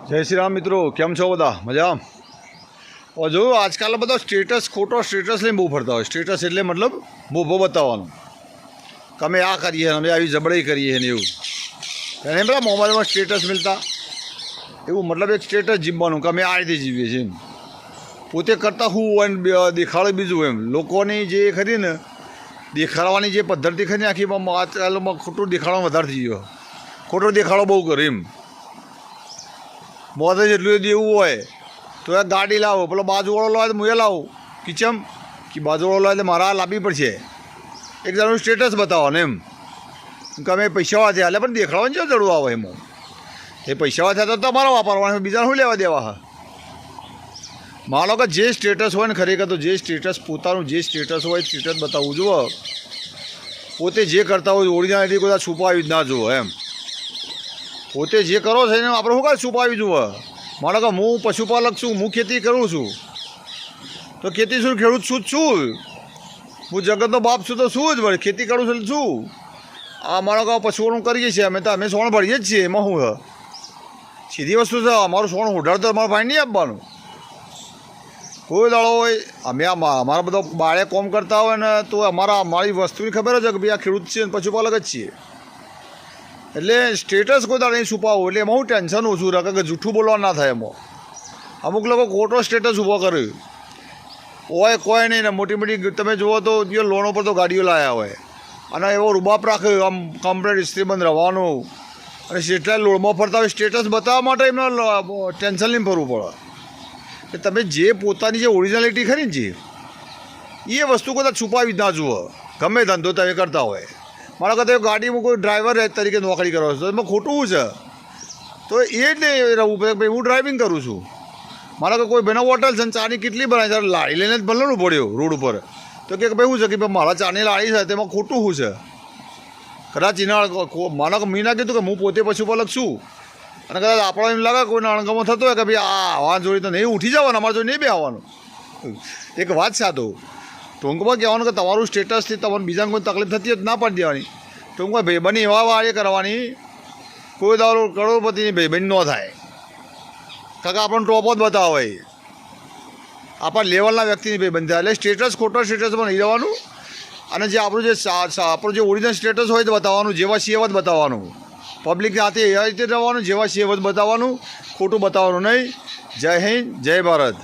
જય શ્રી રામ મિત્રો, કેમ છો બધા? મજા? જો આજકાલ બધા સ્ટેટસ, ખોટો સ્ટેટસ લઈને બહુ ફરતા હોય. સ્ટેટસ એટલે મતલબ બહુ બતાવવાનું કે અમે આ કરીએ, અમે આવી જબડાઈ કરીએ ને એવું. એને બધા મોબાઈલમાં સ્ટેટસ મિલતા એવું, મતલબ એક સ્ટેટસ જીવવાનું કે અમે આ રીતે જીવીએ છીએ એમ. પોતે કરતાં શું હોય ને દેખાડે બીજું એમ. લોકોની જે ખરી ને દેખાડવાની જે પદ્ધતિ ખરી ને આખી આજકાલમાં ખોટું દેખાડવાનું વધારે થઈ ગયો. ખોટો દેખાડો બહુ કરે એમ. મોદે જેટલું દેવું હોય તો એ ગાડી લાવો, પેલો બાજુવાળો લાવે તો હું એ લાવું. કિચમ કે બાજુવાળો લાવે તો મારા લાવવી પડશે. એક જણનું સ્ટેટસ બતાવવાનું એમ કે અમે પૈસાવાળા થયા, એટલે પણ દેખાડવાની જો જરૂર આવે એમાં. એ પૈસાવાળા થયા તો તમારા વાપરવાના, બીજાને શું લેવા દેવા? હા, માનો કે જે સ્ટેટસ હોય ને ખરેખર તો જે સ્ટેટસ પોતાનું જે સ્ટેટસ હોય સ્ટેટસ બતાવવું જુઓ. પોતે જે કરતા હોય ઓરિજિનાલિટી કોઈ છુપાવી જ ના જુઓ એમ. પોતે જે કરો છો એને આપણે શું કાંઈ છુપાવી જુઓ. માનો કે હું પશુપાલક છું, હું ખેતી કરું છું, તો ખેતી શું ખેડૂત છું જ છું. હું જગતનો બાપ છું તો શું જ વળે, ખેતી કરું છું શું. આ માનો કે પશુઓનું કરીએ છીએ અમે સોણ ભરીએ જ છીએ. એમાં શું છે? સીધી વસ્તુ છે. અમારું સોણ ઉઢાડ તો અમારા ભાઈ નહીં આપવાનું. કોઈ દાડો હોય અમે અમારા બધા બાળે કોમ કરતા હોય ને તો અમારી વસ્તુની ખબર જ કે ભાઈ આ ખેડૂત છે ને પશુપાલક જ છીએ. એટલે સ્ટેટસ કોઈ દાડો નહીં છુપાવો. એટલે એમાં હું ટેન્શન ઓછું રહે કે જૂઠું બોલવા ના થાય એમાં. અમુક લોકો ખોટો સ્ટેટસ ઊભો કરે હોય કોઈ નહીં ને મોટી મોટી તમે જુઓ તો જે લોન ઉપર તો ગાડીઓ લાવ્યા હોય અને એવો રૂબાપ રાખે આમ કમ્પ્લેટ ઇસ્ત્રીબંધ રહેવાનું અને જેટલા લોનમાં ફરતા હોય સ્ટેટસ બતાવવા માટે એમને ટેન્શન લઈને ફરવું પડે. કે તમે જે પોતાની જે ઓરિજિનાલિટી ખરી ને જે એ વસ્તુ કદાચ છુપાવી જ ના જુઓ. ગમે ધંધો તમે કરતા હોય, મારા કરતા ગાડીમાં કોઈ ડ્રાઈવર તરીકે નોકરી કરો છો તો એમાં ખોટું છે તો એ જ નહીં રહું. ભાઈ હું ડ્રાઇવિંગ કરું છું, મારા કોઈ ભાઈનો હોટલ છે ચાની કેટલી બનાવી છે, લાડી લઈને જ ભલવાનું પડ્યો રોડ ઉપર. તો કે ભાઈ શું છે કે મારા ચાની લાડી છે તેમાં ખોટું શું છે? કદાચ એના માનો કે મીના કીધું કે હું પોતે પશુપાલક છું અને કદાચ આપણો એમ લાગે કોઈને અણગમો થતો હોય કે ભાઈ આ જોડી તો નહીં ઉઠી જવાનું, અમારે જોડે નહીં બે આવવાનું. એક વાત સાધો ટૂંકમાં કહેવાનું કે તમારું સ્ટેટસથી તમને બીજાને કોઈ તકલીફ થતી હોય ના પાડી દેવાની. ટૂંકમાં ભાઈબંધી એવા વાળે કરવાની કોઈ દારો કરોડપતિની ભાઈબંધ ન થાય. કાકા આપણને ટોપ જ બતાવો હોય આપણા લેવલના વ્યક્તિની ભાઈબંધ થાય. એટલે સ્ટેટસ ખોટો સ્ટેટસમાં નહીં રહેવાનું અને જે આપણું જે ઓરિજિનલ સ્ટેટસ હોય તો બતાવવાનું, જેવા છીએ એવા જ બતાવવાનું. પબ્લિકની હાથે એવા રીતે રહેવાનું, જેવા છીએ એવા જ બતાવવાનું, ખોટું બતાવવાનું નહીં. જય હિન્દ, જય ભારત.